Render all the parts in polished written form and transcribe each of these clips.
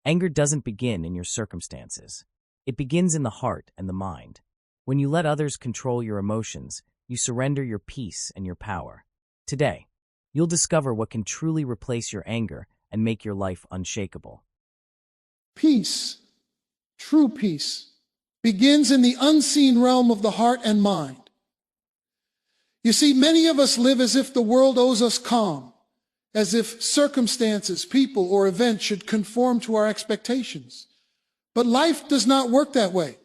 Anger doesn't begin in your circumstances. It begins in the heart and the mind. When you let others control your emotions, you surrender your peace and your power. Today, you'll discover what can truly replace your anger and make your life unshakable. Peace, true peace, begins in the unseen realm of the heart and mind. You see, many of us live as if the world owes us calm, as if circumstances, people, or events should conform to our expectations. But life does not work that way.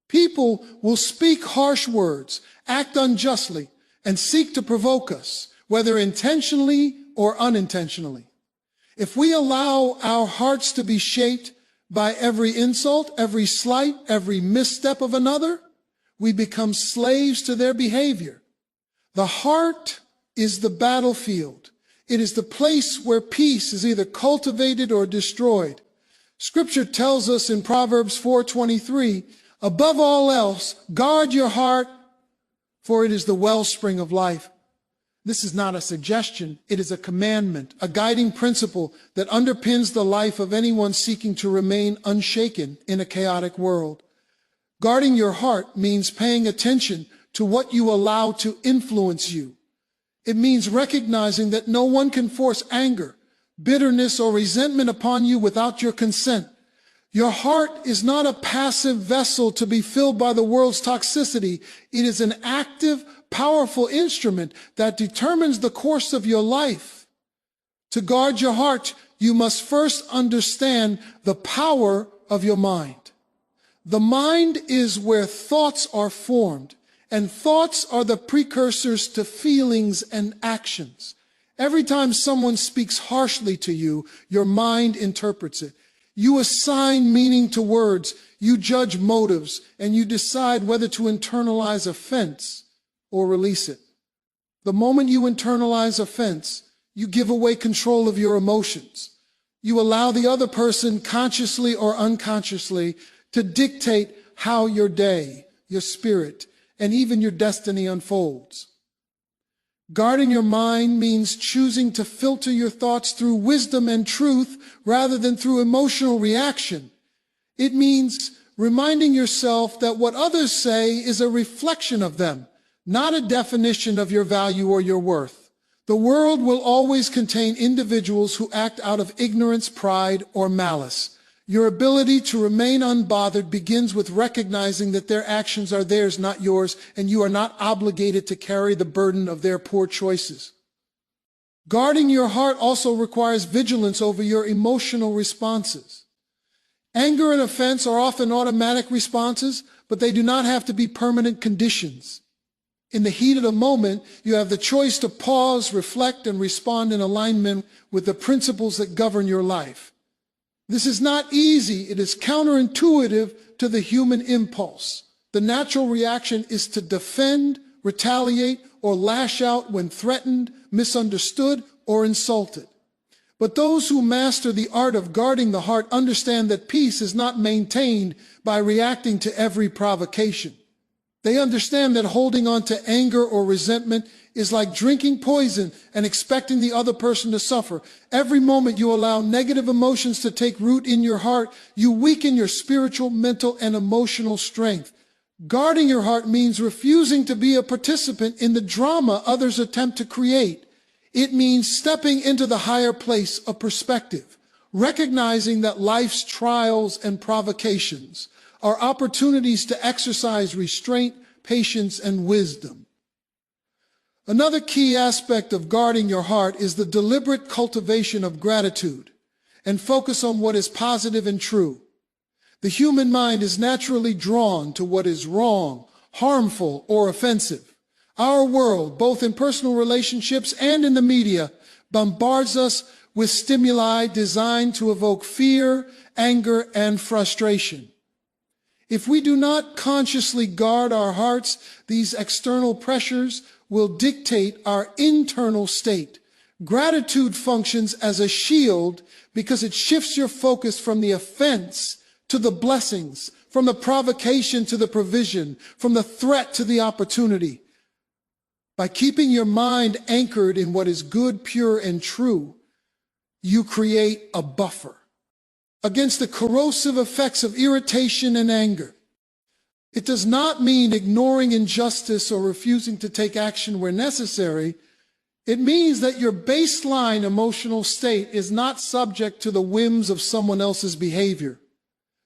People will speak harsh words, act unjustly, and seek to provoke us, whether intentionally or unintentionally. If we allow our hearts to be shaped by every insult, every slight, every misstep of another, we become slaves to their behavior. The heart is the battlefield. It is the place where peace is either cultivated or destroyed. Scripture tells us in Proverbs 4:23, above all else, guard your heart, for it is the wellspring of life. This is not a suggestion. It is a commandment, a guiding principle that underpins the life of anyone seeking to remain unshaken in a chaotic world. Guarding your heart means paying attention to what you allow to influence you. It means recognizing that no one can force anger, bitterness, or resentment upon you without your consent. Your heart is not a passive vessel to be filled by the world's toxicity. It is an active, powerful instrument that determines the course of your life. To guard your heart, you must first understand the power of your mind. The mind is where thoughts are formed, and thoughts are the precursors to feelings and actions. Every time someone speaks harshly to you, your mind interprets it. You assign meaning to words, you judge motives, and you decide whether to internalize offense or release it. The moment you internalize offense, you give away control of your emotions. You allow the other person, consciously or unconsciously, to dictate how your day, your spirit, and even your destiny unfolds. Guarding your mind means choosing to filter your thoughts through wisdom and truth rather than through emotional reaction. It means reminding yourself that what others say is a reflection of them, not a definition of your value or your worth. The world will always contain individuals who act out of ignorance, pride, or malice. Your ability to remain unbothered begins with recognizing that their actions are theirs, not yours, and you are not obligated to carry the burden of their poor choices. Guarding your heart also requires vigilance over your emotional responses. Anger and offense are often automatic responses, but they do not have to be permanent conditions. In the heat of the moment, you have the choice to pause, reflect, and respond in alignment with the principles that govern your life. This is not easy. It is counterintuitive to the human impulse. The natural reaction is to defend, retaliate, or lash out when threatened, misunderstood, or insulted. But those who master the art of guarding the heart understand that peace is not maintained by reacting to every provocation. They understand that holding on to anger or resentment is like drinking poison and expecting the other person to suffer. Every moment you allow negative emotions to take root in your heart, you weaken your spiritual, mental, and emotional strength. Guarding your heart means refusing to be a participant in the drama others attempt to create. It means stepping into the higher place of perspective, recognizing that life's trials and provocations are opportunities to exercise restraint, patience, and wisdom. Another key aspect of guarding your heart is the deliberate cultivation of gratitude and focus on what is positive and true. The human mind is naturally drawn to what is wrong, harmful, or offensive. Our world, both in personal relationships and in the media, bombards us with stimuli designed to evoke fear, anger, and frustration. If we do not consciously guard our hearts, these external pressures will dictate our internal state. Gratitude functions as a shield because it shifts your focus from the offense to the blessings, from the provocation to the provision, from the threat to the opportunity. By keeping your mind anchored in what is good, pure, and true, you create a buffer. against the corrosive effects of irritation and anger. It does not mean ignoring injustice or refusing to take action where necessary. It means that your baseline emotional state is not subject to the whims of someone else's behavior.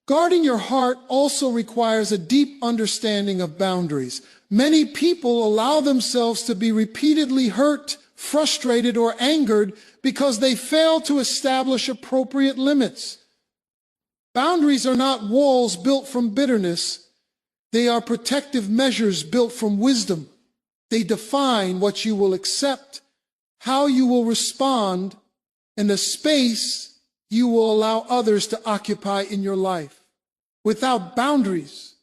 Guarding your heart also requires a deep understanding of boundaries. Many people allow themselves to be repeatedly hurt, frustrated, or angered because they fail to establish appropriate limits. Boundaries are not walls built from bitterness. They are protective measures built from wisdom. They define what you will accept, how you will respond, and the space you will allow others to occupy in your life. Without boundaries,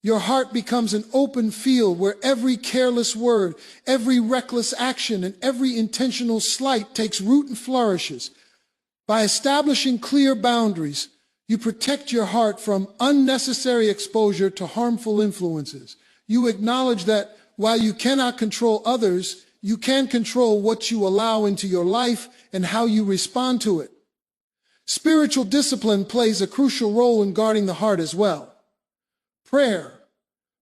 your heart becomes an open field where every careless word, every reckless action, and every intentional slight takes root and flourishes. By establishing clear boundaries, you protect your heart from unnecessary exposure to harmful influences. You acknowledge that while you cannot control others, you can control what you allow into your life and how you respond to it. Spiritual discipline plays a crucial role in guarding the heart as well. Prayer,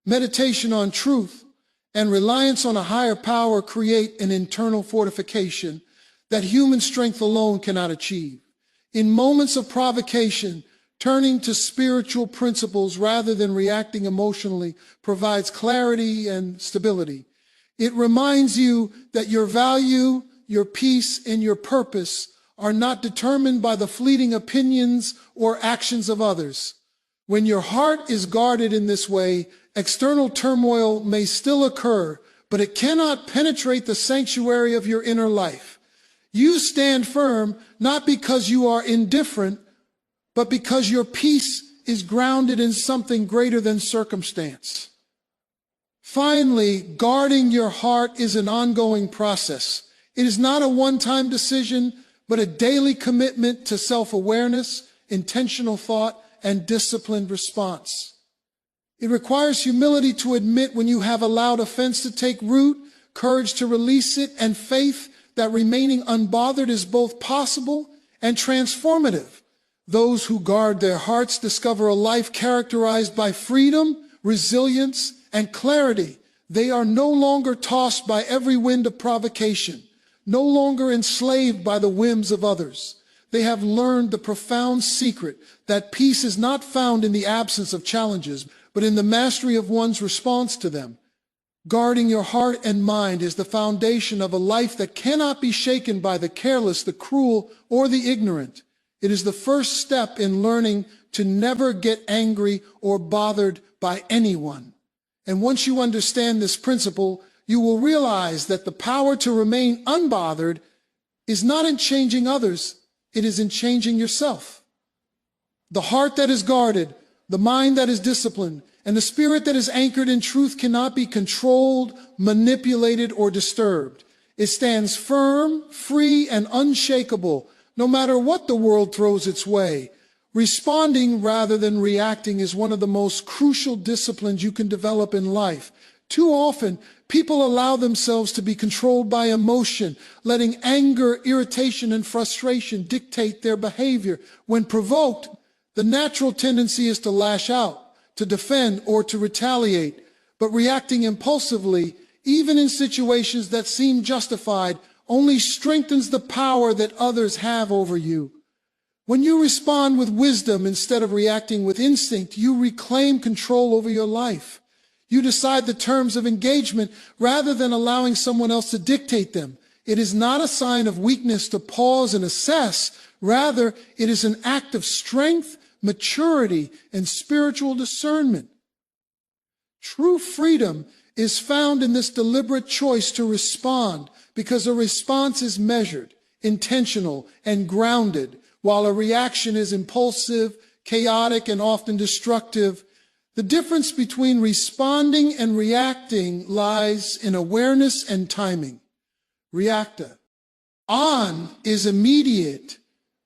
meditation on truth, and reliance on a higher power create an internal fortification that human strength alone cannot achieve. In moments of provocation, turning to spiritual principles rather than reacting emotionally provides clarity and stability. It reminds you that your value, your peace, and your purpose are not determined by the fleeting opinions or actions of others. When your heart is guarded in this way, external turmoil may still occur, but it cannot penetrate the sanctuary of your inner life. You stand firm not because you are indifferent, but because your peace is grounded in something greater than circumstance. Finally, guarding your heart is an ongoing process. It is not a one-time decision, but a daily commitment to self-awareness, intentional thought, and disciplined response. It requires humility to admit when you have allowed offense to take root, courage to release it, and faith that remaining unbothered is both possible and transformative. Those who guard their hearts discover a life characterized by freedom, resilience, and clarity. They are no longer tossed by every wind of provocation, no longer enslaved by the whims of others. They have learned the profound secret that peace is not found in the absence of challenges, but in the mastery of one's response to them. Guarding your heart and mind is the foundation of a life that cannot be shaken by the careless, the cruel, or the ignorant. It is the first step in learning to never get angry or bothered by anyone. And once you understand this principle, you will realize that the power to remain unbothered is not in changing others, it is in changing yourself. The heart that is guarded, the mind that is disciplined, and the spirit that is anchored in truth cannot be controlled, manipulated, or disturbed. It stands firm, free, and unshakable, no matter what the world throws its way. Responding rather than reacting is one of the most crucial disciplines you can develop in life. Too often, people allow themselves to be controlled by emotion, letting anger, irritation, and frustration dictate their behavior. When provoked, the natural tendency is to lash out, to defend, or to retaliate. But reacting impulsively, even in situations that seem justified, only strengthens the power that others have over you. When you respond with wisdom instead of reacting with instinct, you reclaim control over your life. You decide the terms of engagement rather than allowing someone else to dictate them. It is not a sign of weakness to pause and assess. Rather, it is an act of strength, maturity, and spiritual discernment. True freedom is found in this deliberate choice to respond, because a response is measured, intentional, and grounded, while a reaction is impulsive, chaotic, and often destructive. The difference between responding and reacting lies in awareness and timing. Reacta. On is immediate.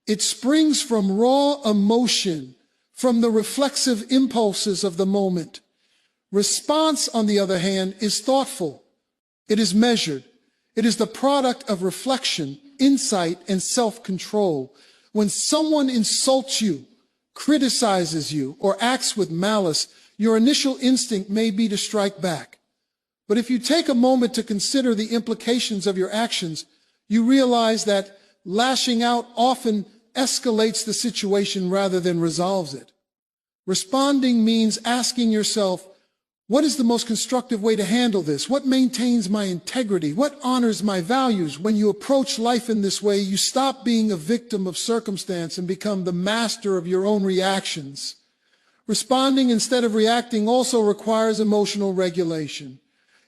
It springs from raw emotion, from the reflexive impulses of the moment. Response, on the other hand, is thoughtful. It is measured. It is the product of reflection, insight, and self-control. When someone insults you, criticizes you, or acts with malice, your initial instinct may be to strike back. But if you take a moment to consider the implications of your actions, you realize that lashing out often escalates the situation rather than resolves it. Responding means asking yourself, what is the most constructive way to handle this? What maintains my integrity? What honors my values? When you approach life in this way, you stop being a victim of circumstance and become the master of your own reactions. Responding instead of reacting also requires emotional regulation.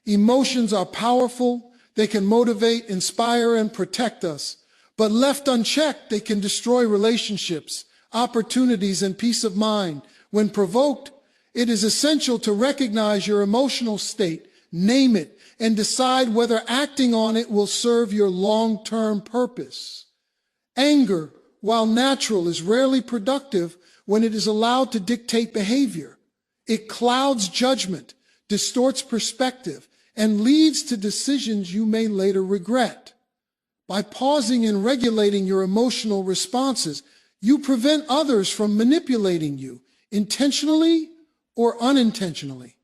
Emotions are powerful. They can motivate, inspire, and protect us. But left unchecked, they can destroy relationships, opportunities, and peace of mind. When provoked, it is essential to recognize your emotional state, name it, and decide whether acting on it will serve your long-term purpose. Anger, while natural, is rarely productive when it is allowed to dictate behavior. It clouds judgment, distorts perspective, and leads to decisions you may later regret. By pausing and regulating your emotional responses, you prevent others from manipulating you, intentionally or unintentionally.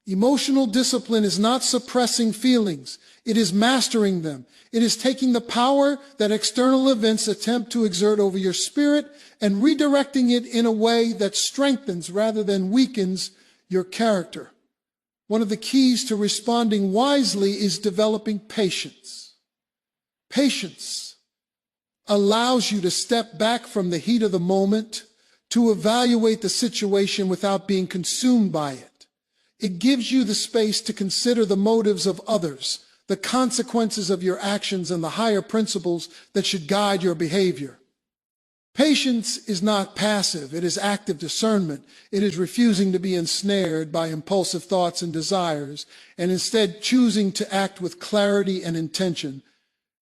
Emotional discipline is not suppressing feelings. It is mastering them. It is taking the power that external events attempt to exert over your spirit and redirecting it in a way that strengthens rather than weakens your character. One of the keys to responding wisely is developing patience. Patience allows you to step back from the heat of the moment, to evaluate the situation without being consumed by it. It gives you the space to consider the motives of others, the consequences of your actions, and the higher principles that should guide your behavior. Patience is not passive. It is active discernment. It is refusing to be ensnared by impulsive thoughts and desires, and instead choosing to act with clarity and intention.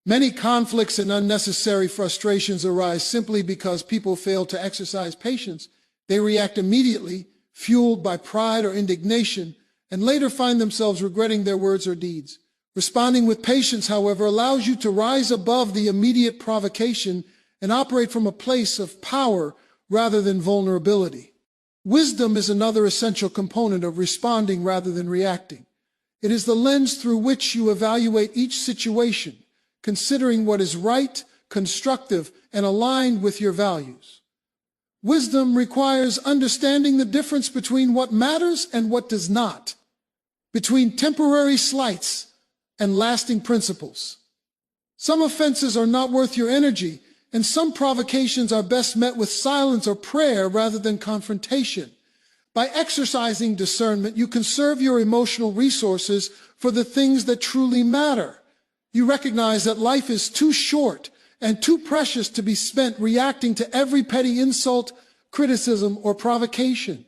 Many conflicts and unnecessary frustrations arise simply because people fail to exercise patience. They react immediately, fueled by pride or indignation, and later find themselves regretting their words or deeds. Responding with patience, however, allows you to rise above the immediate provocation and operate from a place of power rather than vulnerability. Wisdom is another essential component of responding rather than reacting. It is the lens through which you evaluate each situation, considering what is right, constructive, and aligned with your values. Wisdom requires understanding the difference between what matters and what does not, between temporary slights and lasting principles. Some offenses are not worth your energy, and some provocations are best met with silence or prayer rather than confrontation. By exercising discernment, you conserve your emotional resources for the things that truly matter. You recognize that life is too short and too precious to be spent reacting to every petty insult, criticism, or provocation.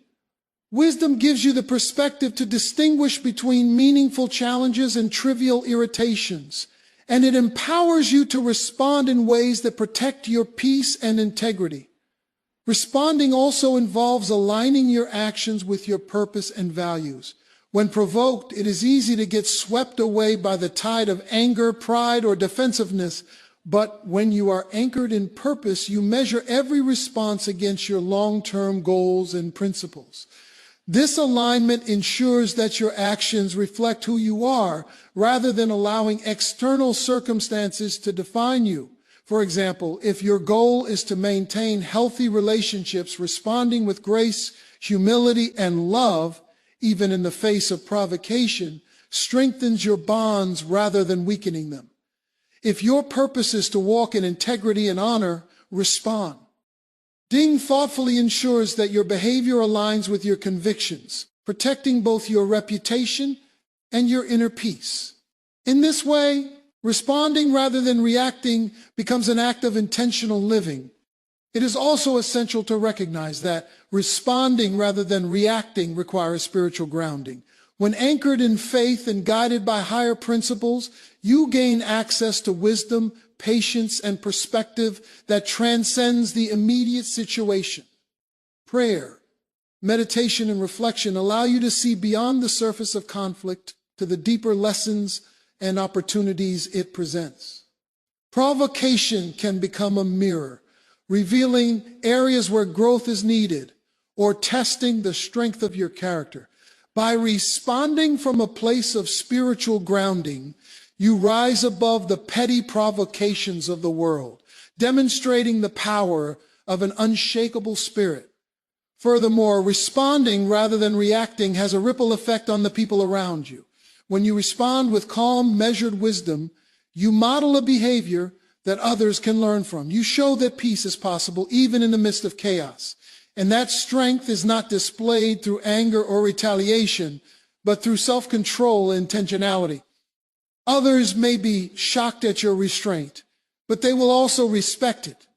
Wisdom gives you the perspective to distinguish between meaningful challenges and trivial irritations, and it empowers you to respond in ways that protect your peace and integrity. Responding also involves aligning your actions with your purpose and values. When provoked, it is easy to get swept away by the tide of anger, pride, or defensiveness. But when you are anchored in purpose, you measure every response against your long-term goals and principles. This alignment ensures that your actions reflect who you are, rather than allowing external circumstances to define you. For example, if your goal is to maintain healthy relationships, responding with grace, humility, and love, even in the face of provocation, strengthens your bonds rather than weakening them. If your purpose is to walk in integrity and honor, respond. Ding thoughtfully ensures that your behavior aligns with your convictions, protecting both your reputation and your inner peace. In this way, responding rather than reacting becomes an act of intentional living. It is also essential to recognize that responding rather than reacting requires spiritual grounding. When anchored in faith and guided by higher principles, you gain access to wisdom, patience, and perspective that transcends the immediate situation. Prayer, meditation, and reflection allow you to see beyond the surface of conflict to the deeper lessons and opportunities it presents. Provocation can become a mirror, revealing areas where growth is needed, or testing the strength of your character. By responding from a place of spiritual grounding, you rise above the petty provocations of the world, demonstrating the power of an unshakable spirit. Furthermore, responding rather than reacting has a ripple effect on the people around you. When you respond with calm, measured wisdom, you model a behavior that others can learn from. You show that peace is possible even in the midst of chaos. And that strength is not displayed through anger or retaliation, but through self-control and intentionality. Others may be shocked at your restraint, but they will also respect it.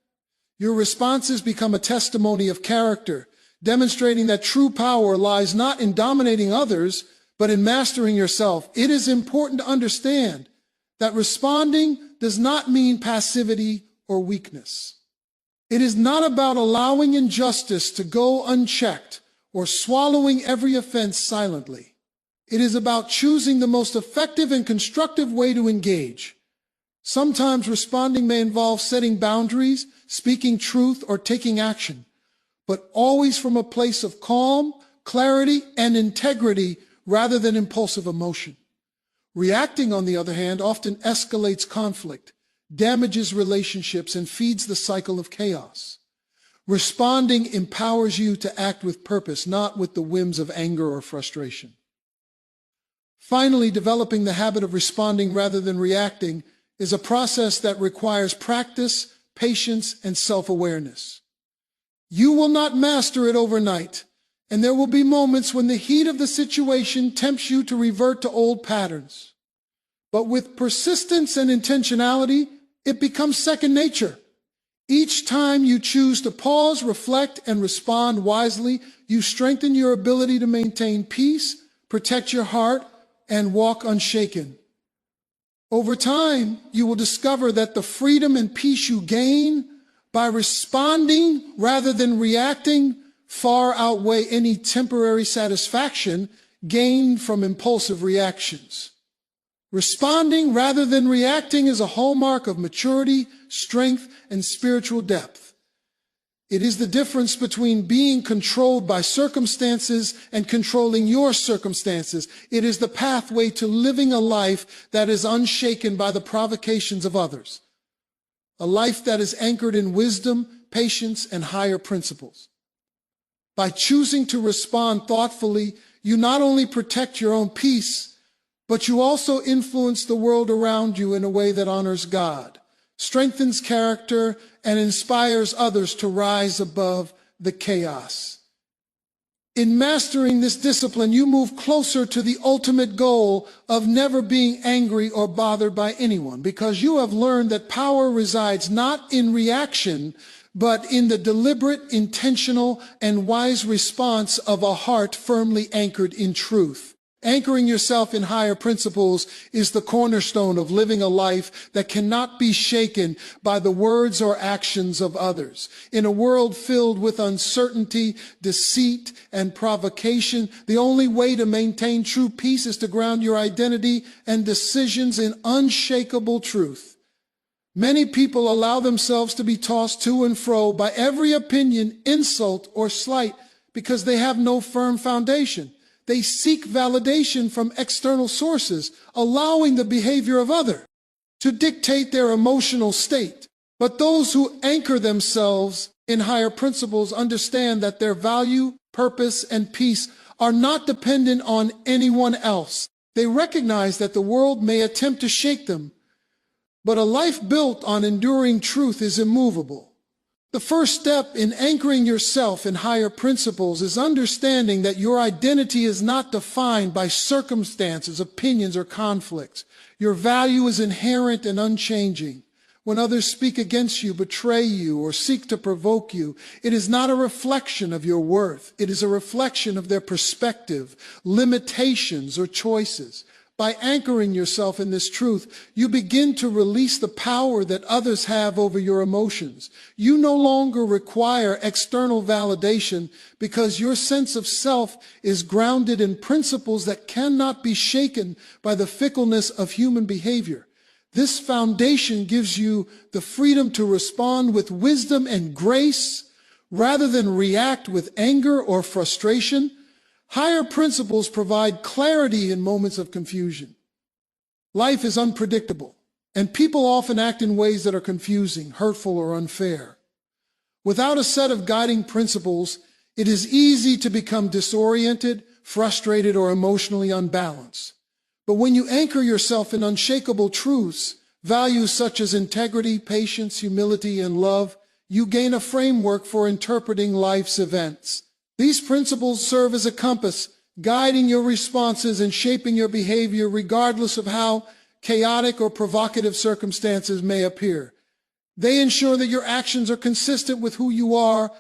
Your responses become a testimony of character, demonstrating that true power lies not in dominating others, but in mastering yourself. It is important to understand that responding does not mean passivity or weakness. It is not about allowing injustice to go unchecked or swallowing every offense silently. It is about choosing the most effective and constructive way to engage. Sometimes responding may involve setting boundaries, speaking truth, or taking action, but always from a place of calm, clarity, and integrity rather than impulsive emotion. Reacting, on the other hand, often escalates conflict, damages relationships, and feeds the cycle of chaos. Responding empowers you to act with purpose, not with the whims of anger or frustration. Finally, developing the habit of responding rather than reacting is a process that requires practice, patience, and self-awareness. You will not master it overnight, and there will be moments when the heat of the situation tempts you to revert to old patterns. But with persistence and intentionality, it becomes second nature. Each time you choose to pause, reflect, and respond wisely, you strengthen your ability to maintain peace, protect your heart, and walk unshaken. Over time, you will discover that the freedom and peace you gain by responding rather than reacting far outweigh any temporary satisfaction gained from impulsive reactions. Responding rather than reacting is a hallmark of maturity, strength, and spiritual depth. It is the difference between being controlled by circumstances and controlling your circumstances. It is the pathway to living a life that is unshaken by the provocations of others. A life that is anchored in wisdom, patience, and higher principles. By choosing to respond thoughtfully, you not only protect your own peace, but you also influence the world around you in a way that honors God, strengthens character, and inspires others to rise above the chaos. In mastering this discipline, you move closer to the ultimate goal of never being angry or bothered by anyone, because you have learned that power resides not in reaction, but in the deliberate, intentional, and wise response of a heart firmly anchored in truth. Anchoring yourself in higher principles is the cornerstone of living a life that cannot be shaken by the words or actions of others. In a world filled with uncertainty, deceit, and provocation, the only way to maintain true peace is to ground your identity and decisions in unshakable truth. Many people allow themselves to be tossed to and fro by every opinion, insult, or slight because they have no firm foundation. They seek validation from external sources, allowing the behavior of others to dictate their emotional state. But those who anchor themselves in higher principles understand that their value, purpose, and peace are not dependent on anyone else. They recognize that the world may attempt to shake them, but a life built on enduring truth is immovable. The first step in anchoring yourself in higher principles is understanding that your identity is not defined by circumstances, opinions, or conflicts. Your value is inherent and unchanging. When others speak against you, betray you, or seek to provoke you, it is not a reflection of your worth. It is a reflection of their perspective, limitations, or choices. By anchoring yourself in this truth, you begin to release the power that others have over your emotions. You no longer require external validation because your sense of self is grounded in principles that cannot be shaken by the fickleness of human behavior. This foundation gives you the freedom to respond with wisdom and grace rather than react with anger or frustration. Higher principles provide clarity in moments of confusion. Life is unpredictable, and people often act in ways that are confusing, hurtful, or unfair. Without a set of guiding principles, it is easy to become disoriented, frustrated, or emotionally unbalanced. But when you anchor yourself in unshakable truths, values such as integrity, patience, humility, and love, you gain a framework for interpreting life's events. These principles serve as a compass, guiding your responses and shaping your behavior regardless of how chaotic or provocative circumstances may appear. They ensure that your actions are consistent with who you are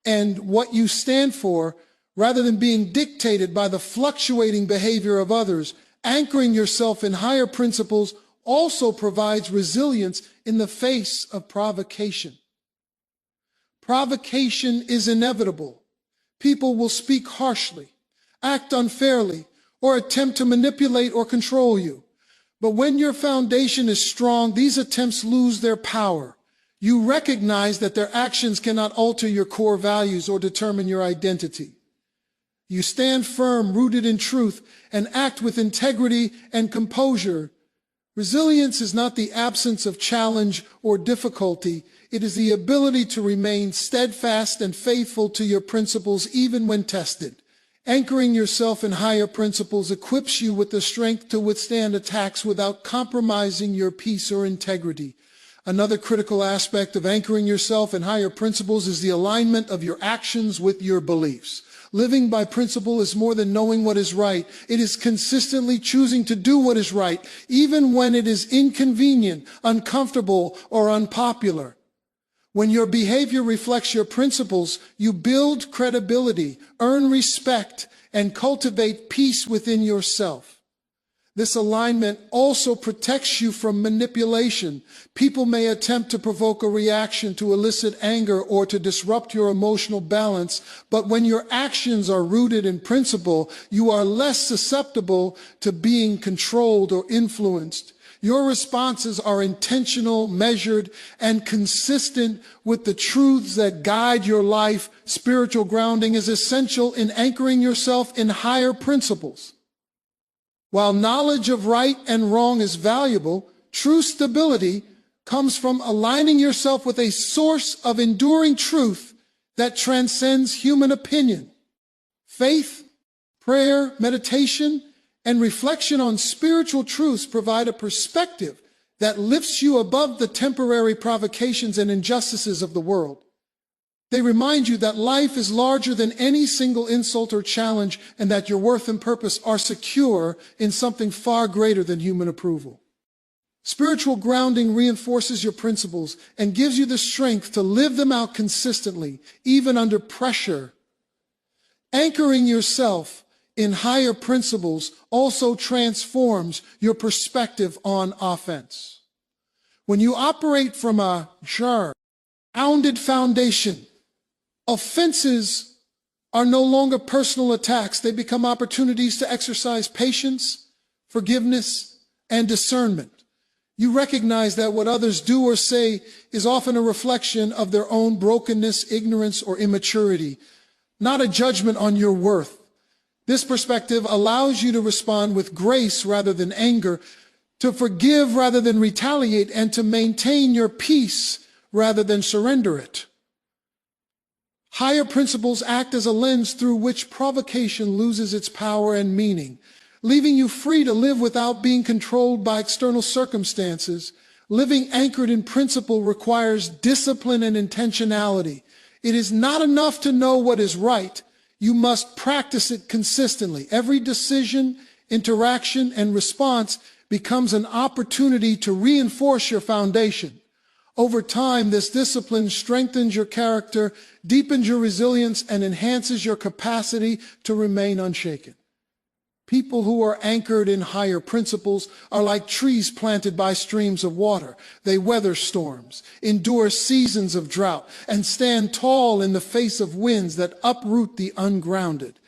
and what you stand for, rather than being dictated by the fluctuating behavior of others. Anchoring yourself in higher principles also provides resilience in the face of provocation. Provocation is inevitable. People will speak harshly, act unfairly, or attempt to manipulate or control you. But when your foundation is strong, these attempts lose their power. You recognize that their actions cannot alter your core values or determine your identity. You stand firm, rooted in truth, and act with integrity and composure. Resilience is not the absence of challenge or difficulty. It is the ability to remain steadfast and faithful to your principles even when tested. Anchoring yourself in higher principles equips you with the strength to withstand attacks without compromising your peace or integrity. Another critical aspect of anchoring yourself in higher principles is the alignment of your actions with your beliefs. Living by principle is more than knowing what is right. It is consistently choosing to do what is right, even when it is inconvenient, uncomfortable, or unpopular. When your behavior reflects your principles, you build credibility, earn respect, and cultivate peace within yourself. This alignment also protects you from manipulation. People may attempt to provoke a reaction, to elicit anger, or to disrupt your emotional balance, but when your actions are rooted in principle, you are less susceptible to being controlled or influenced. Your responses are intentional, measured, and consistent with the truths that guide your life. Spiritual grounding is essential in anchoring yourself in higher principles. While knowledge of right and wrong is valuable, true stability comes from aligning yourself with a source of enduring truth that transcends human opinion. Faith, prayer, meditation, and reflection on spiritual truths provide a perspective that lifts you above the temporary provocations and injustices of the world. They remind you that life is larger than any single insult or challenge, and that your worth and purpose are secure in something far greater than human approval. Spiritual grounding reinforces your principles and gives you the strength to live them out consistently, even under pressure. Anchoring yourself in higher principles also transforms your perspective on offense. When you operate from a grounded foundation, offenses are no longer personal attacks. They become opportunities to exercise patience, forgiveness, and discernment. You recognize that what others do or say is often a reflection of their own brokenness, ignorance, or immaturity, not a judgment on your worth. This perspective allows you to respond with grace rather than anger, to forgive rather than retaliate, and to maintain your peace rather than surrender it. Higher principles act as a lens through which provocation loses its power and meaning, leaving you free to live without being controlled by external circumstances. Living anchored in principle requires discipline and intentionality. It is not enough to know what is right. You must practice it consistently. Every decision, interaction, and response becomes an opportunity to reinforce your foundation. Over time, this discipline strengthens your character, deepens your resilience, and enhances your capacity to remain unshaken. People who are anchored in higher principles are like trees planted by streams of water. They weather storms, endure seasons of drought, and stand tall in the face of winds that uproot the ungrounded.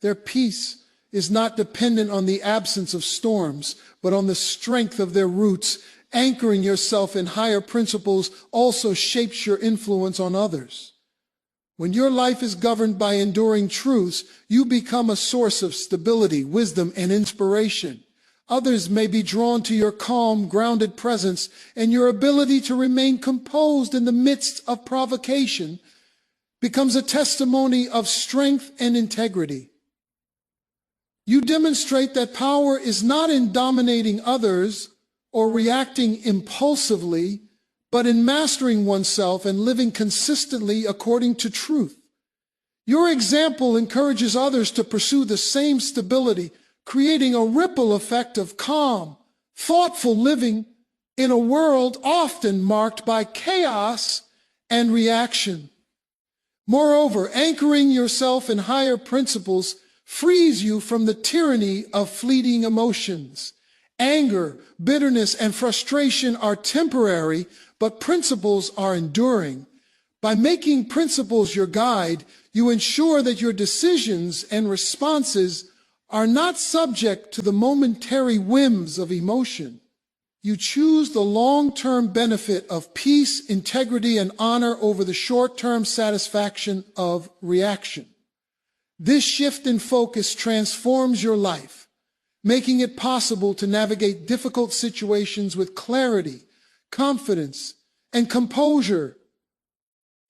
Their peace is not dependent on the absence of storms, but on the strength of their roots Anchoring yourself in higher principles also shapes your influence on others. When your life is governed by enduring truths, you become a source of stability, wisdom, and inspiration. Others may be drawn to your calm, grounded presence, and your ability to remain composed in the midst of provocation becomes a testimony of strength and integrity. You demonstrate that power is not in dominating others or reacting impulsively, but in mastering oneself and living consistently according to truth. Your example encourages others to pursue the same stability, creating a ripple effect of calm, thoughtful living in a world often marked by chaos and reaction. Moreover, anchoring yourself in higher principles frees you from the tyranny of fleeting emotions. Anger, bitterness, and frustration are temporary, but principles are enduring. By making principles your guide, you ensure that your decisions and responses are not subject to the momentary whims of emotion. You choose the long-term benefit of peace, integrity, and honor over the short-term satisfaction of reaction. This shift in focus transforms your life, making it possible to navigate difficult situations with clarity, confidence, and composure.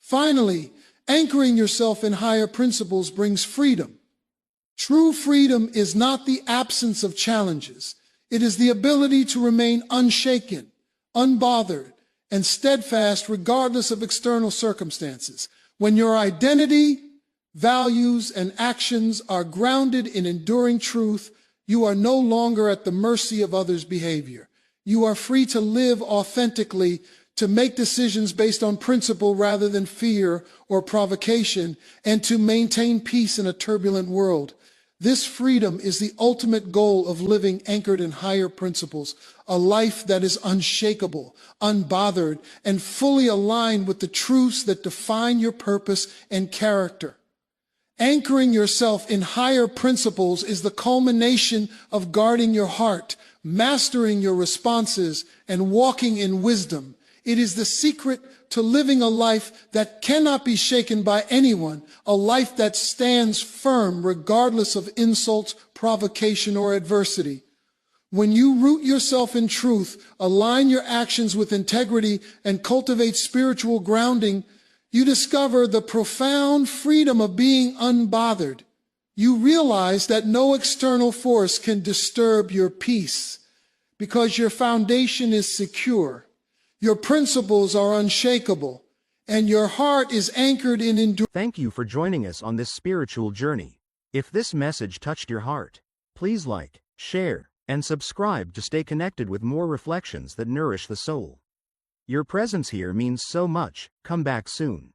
Finally, anchoring yourself in higher principles brings freedom. True freedom is not the absence of challenges. It is the ability to remain unshaken, unbothered, and steadfast regardless of external circumstances. When your identity, values, and actions are grounded in enduring truth, you are no longer at the mercy of others' behavior. You are free to live authentically, to make decisions based on principle rather than fear or provocation, and to maintain peace in a turbulent world. This freedom is the ultimate goal of living anchored in higher principles, a life that is unshakable, unbothered, and fully aligned with the truths that define your purpose and character. Anchoring yourself in higher principles is the culmination of guarding your heart, mastering your responses, and walking in wisdom. It is the secret to living a life that cannot be shaken by anyone, a life that stands firm regardless of insults, provocation, or adversity. When you root yourself in truth, align your actions with integrity, and cultivate spiritual grounding, you discover the profound freedom of being unbothered. You realize that no external force can disturb your peace because your foundation is secure. Your principles are unshakable, and your heart is anchored in endurance. Thank you for joining us on this spiritual journey. If this message touched your heart, please like, share, and subscribe to stay connected with more reflections that nourish the soul. Your presence here means so much. Come back soon.